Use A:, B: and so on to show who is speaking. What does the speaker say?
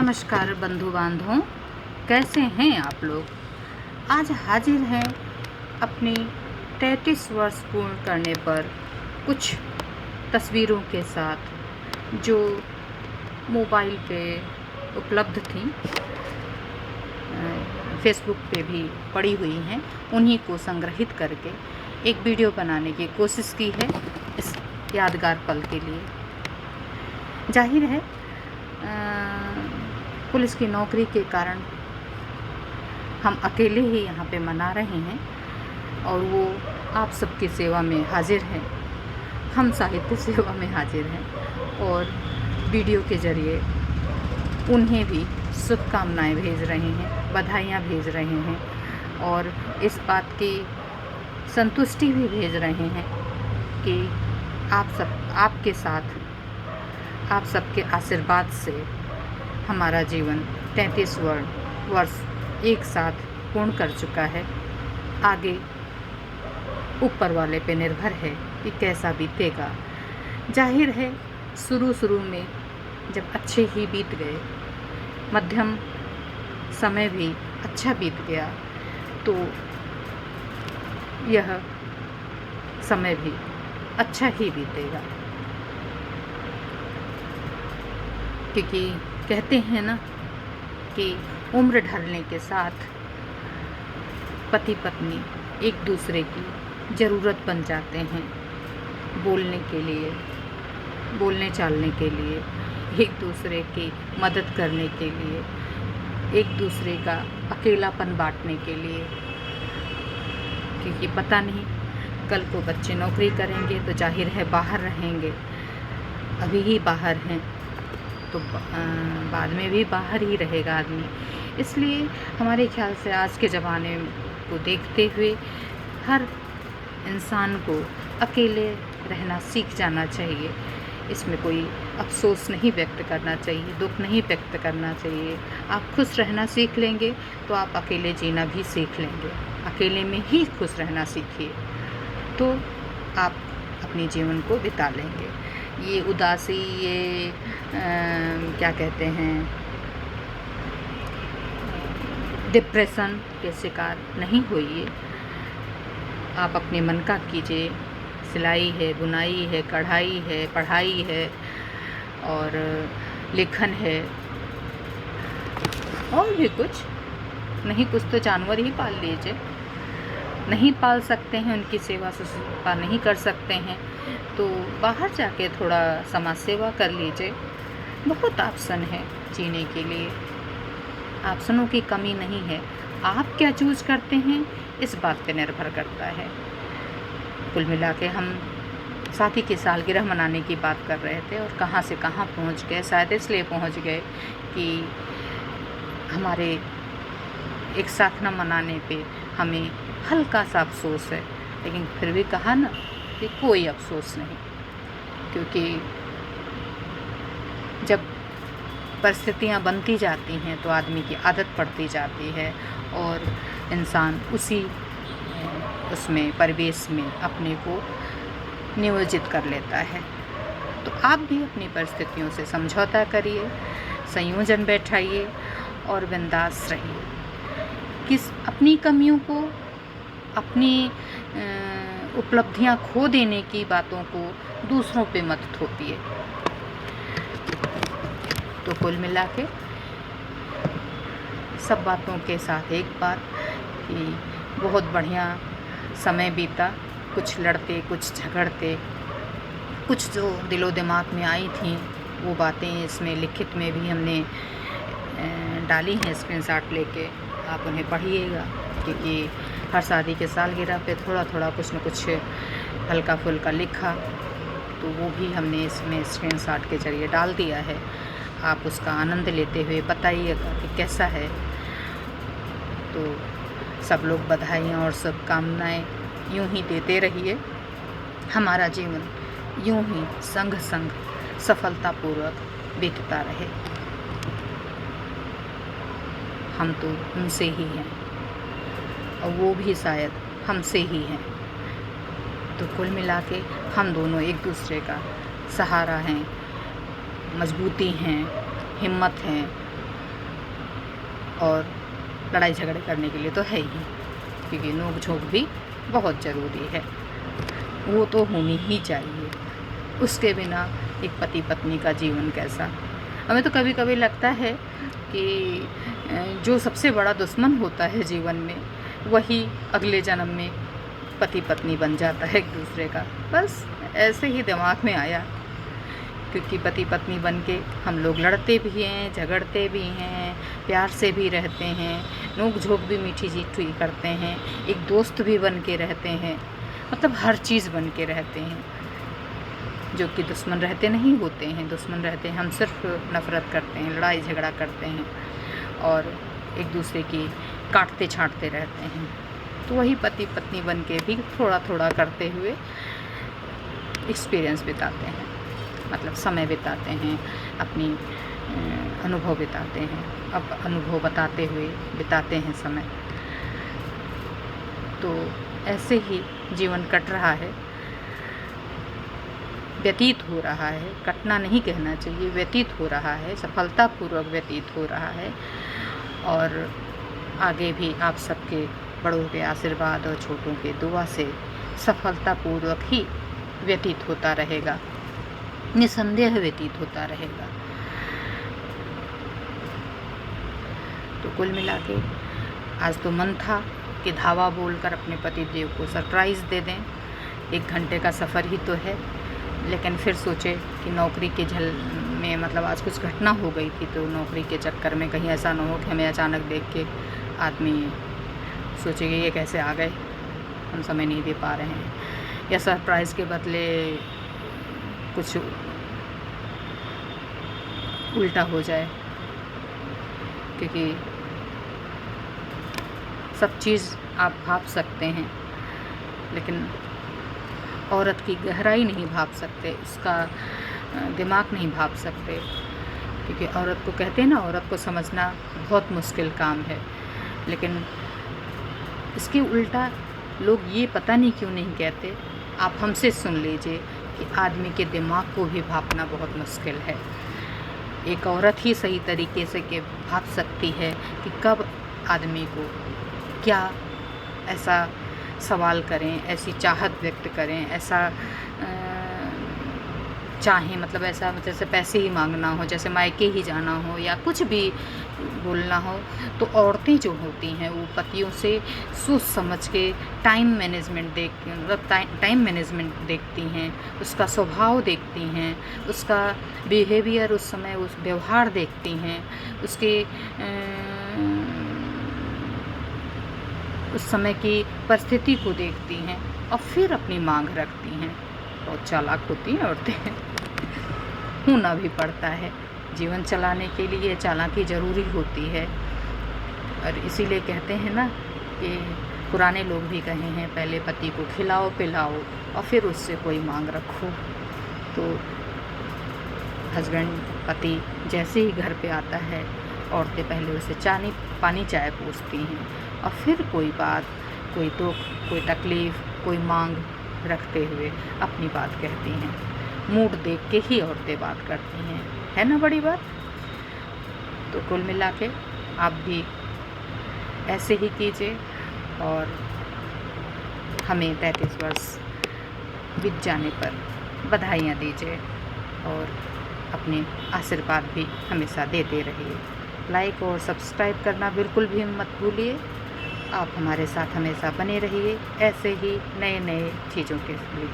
A: नमस्कार बंधु बांधवों, कैसे हैं आप लोग। आज हाजिर हैं अपनी 33 वर्ष पूर्ण करने पर कुछ तस्वीरों के साथ जो मोबाइल पे उपलब्ध थीं, फेसबुक पे भी पड़ी हुई हैं। उन्हीं को संग्रहित करके एक वीडियो बनाने की कोशिश की है इस यादगार पल के लिए। जाहिर है पुलिस की नौकरी के कारण हम अकेले ही यहाँ पे मना रहे हैं और वो आप सबकी सेवा में हाजिर हैं। हम साहित्य सेवा में हाजिर हैं और वीडियो के ज़रिए उन्हें भी शुभकामनाएं भेज रहे हैं, बधाइयाँ भेज रहे हैं और इस बात की संतुष्टि भी भेज रहे हैं कि आपके साथ, आप सबके आशीर्वाद से हमारा जीवन 33 वर्ष एक साथ पूर्ण कर चुका है। आगे ऊपर वाले पे निर्भर है कि कैसा बीतेगा। जाहिर है शुरू में जब अच्छे ही बीत गए, मध्यम समय भी अच्छा बीत गया, तो यह समय भी अच्छा ही बीतेगा। क्योंकि कहते हैं ना कि उम्र ढलने के साथ पति पत्नी एक दूसरे की ज़रूरत बन जाते हैं, बोलने के लिए, बोलने चालने के लिए, एक दूसरे की मदद करने के लिए, एक दूसरे का अकेलापन बांटने के लिए। क्योंकि पता नहीं कल को बच्चे नौकरी करेंगे तो जाहिर है बाहर रहेंगे, अभी ही बाहर हैं तो बाद में भी बाहर ही रहेगा आदमी। इसलिए हमारे ख्याल से आज के ज़माने को देखते हुए हर इंसान को अकेले रहना सीख जाना चाहिए। इसमें कोई अफसोस नहीं व्यक्त करना चाहिए, दुख नहीं व्यक्त करना चाहिए। आप खुश रहना सीख लेंगे तो आप अकेले जीना भी सीख लेंगे। अकेले में ही खुश रहना सीखिए तो आप अपने जीवन को बिता लेंगे। ये उदासी, ये क्या कहते हैं, डिप्रेशन के शिकार नहीं होइए। आप अपने मन का कीजिए। सिलाई है, बुनाई है, कढ़ाई है, पढ़ाई है और लेखन है और भी कुछ नहीं, कुछ तो जानवर ही पाल लीजिए। नहीं पाल सकते हैं, उनकी सेवा ससुरता नहीं कर सकते हैं तो बाहर जाके थोड़ा समाज सेवा कर लीजिए। बहुत ऑप्शन है जीने के लिए, ऑप्शनों की कमी नहीं है। आप क्या चूज़ करते हैं इस बात पे निर्भर करता है। कुल मिला के हम साथी की सालगिरह मनाने की बात कर रहे थे और कहाँ से कहाँ पहुँच गए। शायद इसलिए पहुँच गए कि हमारे एक साथ न मनाने पे हमें हल्का सा अफसोस है, लेकिन फिर भी कहा ना कि कोई अफसोस नहीं। क्योंकि जब परिस्थितियाँ बनती जाती हैं तो आदमी की आदत पड़ती जाती है और इंसान उसमें परिवेश में अपने को नियोजित कर लेता है। तो आप भी अपनी परिस्थितियों से समझौता करिए, संयोजन बैठाइए और बिंदास रहिए। अपनी कमियों को, अपनी उपलब्धियां खो देने की बातों को दूसरों पे मत थोपिए। तो कुल मिला के सब बातों के साथ एक बात कि बहुत बढ़िया समय बीता। कुछ लड़ते, कुछ झगड़ते, कुछ जो दिलो दिमाग में आई थी वो बातें इसमें लिखित में भी हमने डाली हैं स्क्रीनशॉट लेके। आप उन्हें पढ़िएगा क्योंकि हर शादी के सालगिरह पे थोड़ा थोड़ा कुछ न कुछ हल्का फुल्का लिखा, तो वो भी हमने इसमें स्क्रीनशॉट के ज़रिए डाल दिया है। आप उसका आनंद लेते हुए बताइएगा कि कैसा है। तो सब लोग बधाइयाँ और शुभकामनाएँ यूँ ही देते रहिए। हमारा जीवन यूँ ही संग संग सफलतापूर्वक बीतता रहे। हम तो उनसे ही हैं और वो भी शायद हमसे ही हैं। तो कुल मिला के हम दोनों एक दूसरे का सहारा हैं, मजबूती हैं, हिम्मत हैं और लड़ाई झगड़े करने के लिए तो है ही, क्योंकि नोक झोंक भी बहुत ज़रूरी है, वो तो होनी ही चाहिए। उसके बिना एक पति पत्नी का जीवन कैसा। हमें तो कभी कभी लगता है कि जो सबसे बड़ा दुश्मन होता है जीवन में, वही अगले जन्म में पति पत्नी बन जाता है एक दूसरे का। बस ऐसे ही दिमाग में आया, क्योंकि पति पत्नी बन के हम लोग लड़ते भी हैं, झगड़ते भी हैं, प्यार से भी रहते हैं, नोक झोंक भी मीठी चीठी करते हैं, एक दोस्त भी बन के रहते हैं, मतलब हर चीज़ बन के रहते हैं। जो कि दुश्मन रहते नहीं होते हैं, दुश्मन रहते हैं हम सिर्फ नफ़रत करते हैं, लड़ाई झगड़ा करते हैं और एक दूसरे की काटते छाँटते रहते हैं। तो वही पति पत्नी बन के भी थोड़ा थोड़ा करते हुए एक्सपीरियंस बिताते हैं, मतलब समय बिताते हैं, अपनी अनुभव बिताते हैं, अब अनुभव बताते हुए बिताते हैं समय। तो ऐसे ही जीवन कट रहा है, व्यतीत हो रहा है, कटना नहीं कहना चाहिए, व्यतीत हो रहा है, सफलतापूर्वक व्यतीत हो रहा है। और आगे भी आप सबके बड़ों के आशीर्वाद और छोटों के दुआ से सफलतापूर्वक ही व्यतीत होता रहेगा, निसंदेह व्यतीत होता रहेगा। तो कुल मिला के आज तो मन था कि धावा बोलकर अपने पति देव को सरप्राइज़ दे दें, 1 घंटे का सफ़र ही तो है। लेकिन फिर सोचे कि नौकरी के झल में, मतलब आज कुछ घटना हो गई थी, तो नौकरी के चक्कर में कहीं ऐसा ना हो कि हमें अचानक देख के आदमी सोचे कि ये कैसे आ गए, हम समय नहीं दे पा रहे हैं, या सरप्राइज़ के बदले कुछ उल्टा हो जाए। क्योंकि सब चीज़ आप भाप सकते हैं, लेकिन औरत की गहराई नहीं भाप सकते, उसका दिमाग नहीं भाप सकते। क्योंकि औरत को कहते हैं ना, औरत को समझना बहुत मुश्किल काम है। लेकिन इसके उल्टा लोग ये पता नहीं क्यों नहीं कहते। आप हमसे सुन लीजिए कि आदमी के दिमाग को भी भापना बहुत मुश्किल है। एक औरत ही सही तरीके से के भाप सकती है कि कब आदमी को क्या ऐसा सवाल करें, ऐसी चाहत व्यक्त करें, ऐसा चाहें, मतलब ऐसा जैसे पैसे ही मांगना हो, जैसे मायके ही जाना हो, या कुछ भी बोलना हो। तो औरतें जो होती हैं वो पतियों से सोच समझ के टाइम मैनेजमेंट देखती हैं, उसका स्वभाव देखती हैं, उसका बिहेवियर, उस समय उस व्यवहार देखती हैं, उसके उस समय की परिस्थिति को देखती हैं और फिर अपनी मांग रखती हैं। बहुत चालाक होती हैं औरतें। होना भी पड़ता है, जीवन चलाने के लिए चालाकी ज़रूरी होती है। और इसीलिए कहते हैं ना कि पुराने लोग भी कहे हैं, पहले पति को खिलाओ पिलाओ और फिर उससे कोई मांग रखो। तो हस्बैंड, पति जैसे ही घर पे आता है, औरतें पहले उसे पानी चाय पूछती हैं और फिर कोई बात, कोई दुख, कोई तकलीफ़, कोई मांग रखते हुए अपनी बात कहती हैं। मूड देख के ही औरतें बात करती हैं, है ना बड़ी बात। तो कुल मिला के आप भी ऐसे ही कीजिए और हमें 33 वर्ष बीत जाने पर बधाइयाँ दीजिए और अपने आशीर्वाद भी हमेशा देते रहिए। लाइक और सब्सक्राइब करना बिल्कुल भी मत भूलिए। आप हमारे साथ हमेशा बने रहिए ऐसे ही नए नए चीज़ों के लिए।